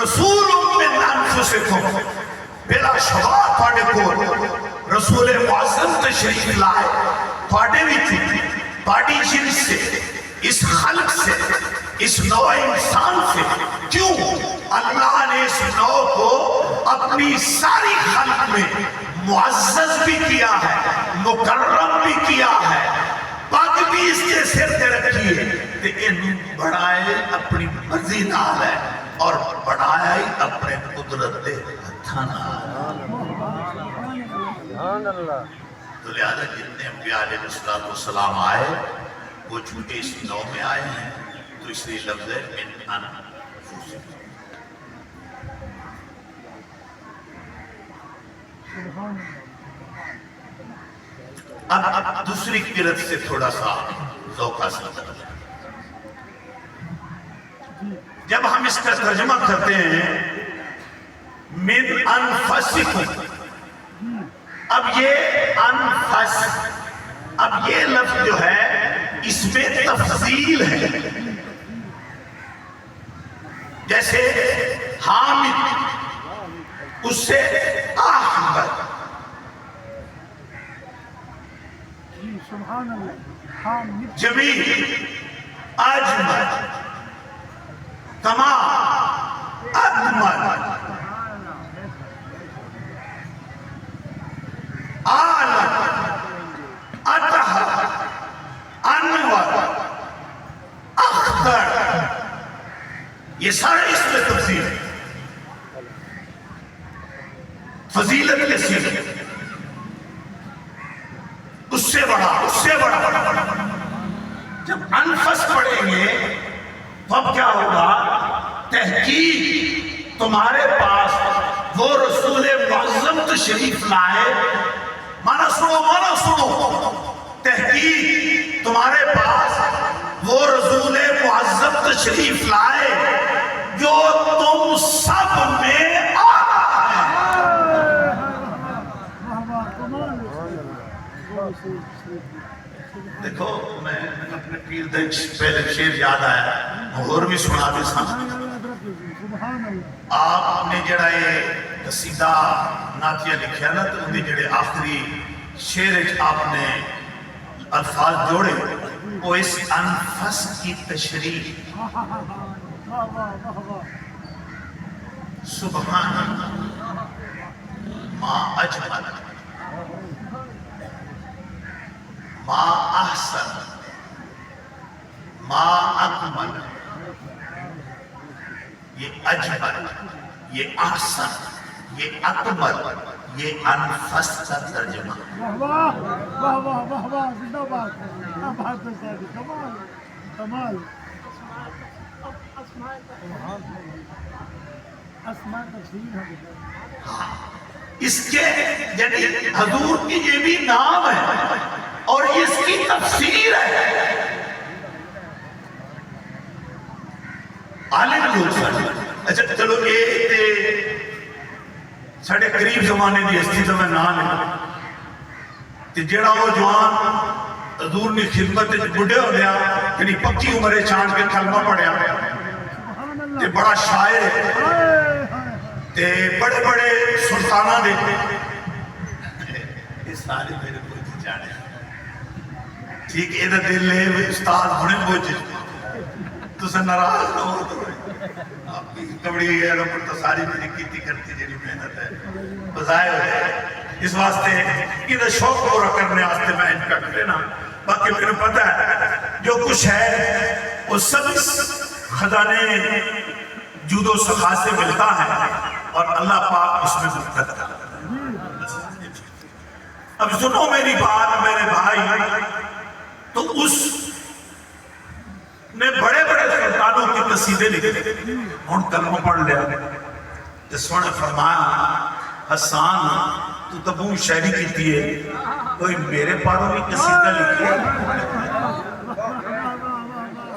رسول من انفسکم، بلا شبہ تھوڑے کو رسول معظم تشریف لائے تھوڑے بھی تھی، تھوڑی جنس سے، اس خلق سے، اس نوع انسان سے۔ کیوں؟ اللہ نے اس نوع کو اپنی ساری خلق میں معزز بھی کیا ہے، مکرم بھی کیا ہے، پگ بھی اس کے سر تے رکھی ہے، کہ ان بڑھائے اپنی مرضی نال ہے اور بڑھایا ہی اپنے قدرت دے ہتھاں نال۔ تو لہذا جتنے انبیاء علیہ السلام آئے وہ چونکہ اس نو میں آئے ہیں تو اس لیے لفظ ہے من انفسکم۔ اب دوسری قرت سے تھوڑا سا ذوق حاصل کرتے ہیں۔ جب ہم اس کا ترجمہ کرتے ہیں من انفسکم، اب یہ انفس، اب یہ لفظ جو ہے اس میں تفضیل ہے، جیسے حامد اس سے احمد، جمیل اجمل، تمام اکمل، عالم، اطہر، انور، اختر، یہ سارے اس میں تفضیل ہے، فضیلت کے سیدھے، اس سے بڑا، اس سے بڑا۔ جب انفس پڑھیں گے تو اب کیا ہوگا؟ تحقیق تمہارے پاس وہ رسول معظم تشریف لائے، مانا سنو، تحقیق تمہارے پاس وہ رسول معظم تشریف لائے جو تم سب میں آتا ہے۔ دیکھو میں اپنے پیر دے پہلے شیر یاد آیا، اور بھی سنا دے سامنے۔ آپ نے جڑا یہ قصیدہ نعتیہ لکھیا نا تو انہیں جڑے آخری شیر آپ نے الفاظ جوڑے وہ اس انفس کی تشریح، سبحان اللہ ما اجمل ما احسن ما اکمل، یہ اجمل، یہ احسن، یہ اکمل، یہ انفس کا ترجمہ۔ واہ واہ واہ واہ واہ، زندہ باد، کیا بات ہے صاحب، کمال کمال۔ اسماء تفسیر ہے، اس کے یعنی حضور کی یہ بھی نام ہے اور اس کی تفسیر ہے۔ عالم لوگ سارے، اچھا چلو یہ تے ساڑھے قریب زمانے دی ہستی تو میں نام ہے تے جڑا وہ جوان حضور نے خدمت بڑھے ہو گیا، یعنی پکی عمرے چاند کے کلمہ پڑھیا تے بڑا شاعر ہے تے بڑے بڑے سلطانہ دے، یہ سارے میرے کوئی جانے ٹھیک ہے، ادھر دل لے استاد بڑے بوجھے تو سے ناراض نہ ہو تو آپ کی کبڑی گیا رب تو ساری میری کیتی کرتی جنی محنت ہے بظاہر ہو جائے۔ اس واسطے ادھر شوق پورا کرنے واسطے میں ان کٹ لینا، باقی میرے پتہ ہے جو کچھ ہے وہ سب خزانے جود و سخا سے ملتا ہے اور اللہ پاک اس میں برکت کرتا ہے۔ اب سنو میری بات میرے بھائی، تو اس نے بڑے بڑے سلطانوں کی قصیدے لکھے، ان کلمہ پڑھ لیا، جس نے فرمایا حسان تو تبوں شاعری کیتی ہے، کوئی میرے پاروں کی قصیدہ لکھی ہے۔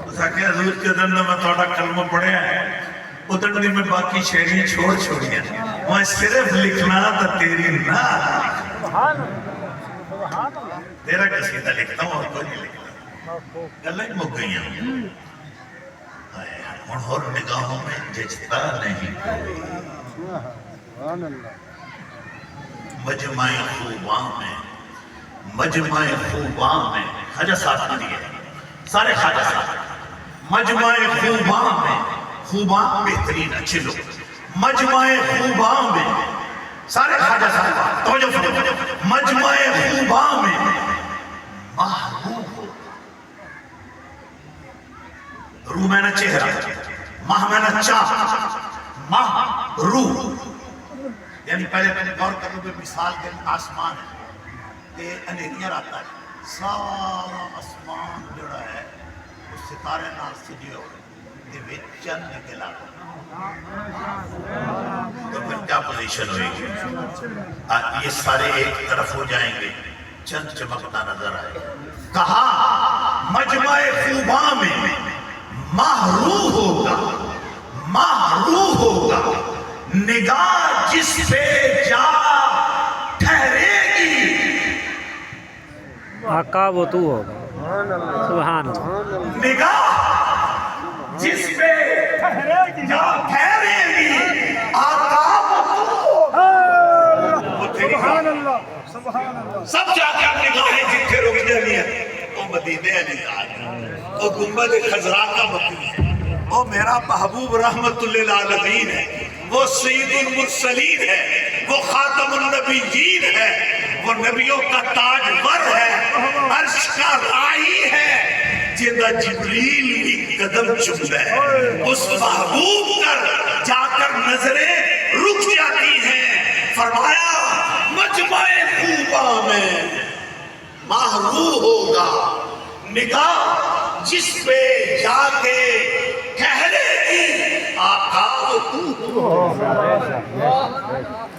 اس نے کہا حضور کے دن میں تھوڑا کلمہ پڑھے ہیں، ادھر دی میں باقی شاعری چھوڑی ہیں، میں صرف لکھنا تا تیری نا تیرا قصیدہ لکھتا ہوں اور کوئی نہیں لکھتا، گلیں مک گئی ہیں۔ ہن اور نگاہوں میں جچتا نہیں مجمع خوباں میں مجمع خوباں میں خواجہ صاحب نے دیا سارے خواجہ صاحب مجمع خوباں میں خوباں بہترین اچھے لوگ مجمع خوباں میں سارے خواجہ صاحب توجہ فرمائیں مجمع خوباں میں محبوب روح میں نہ چہرہ ماہ میں نہ چاہ ماہ روح یعنی پہلے میں نے غور کر لوں کہ مثال کے آسمان ہے کہ انہیریاں رہتا ہے سارا آسمان جڑا ہے اس ستارے نال سجے ہوئے دے چند نکلا تو پھر کیا پوزیشن ہوئے گی یہ سارے ایک طرف ہو جائیں گے چند چمکتا نظر آئے کہا مجمع خوباں میں محروح ہوگا محروح ہوگا نگاہ جس پہ جا ٹھہرے گی آقا وہ تو ہوگا سبحان اللہ نگاہ جس پہ جا ٹھہرے گی آقا وہ تو سبحان اللہ سبحان اللہ سب جا کے نگاہیں جتھے رک جانی ہے وہ مدینے علی تعالی وہ گنبد خضرا کا مقیم ہے وہ میرا محبوب رحمت للعالمین ہے وہ سید المرسلین ہے وہ خاتم النبیین ہے وہ نبیوں کا تاجور ہے عرش کا راعی ہے جنہ جبریل بھی قدم چمتا ہے اس محبوب کر جا کر نظریں رک جاتی ہیں فرمایا مجمع خوباں میں محروح ہوگا نگاہ جس پہ جا کے ٹھہرے گی آقا تو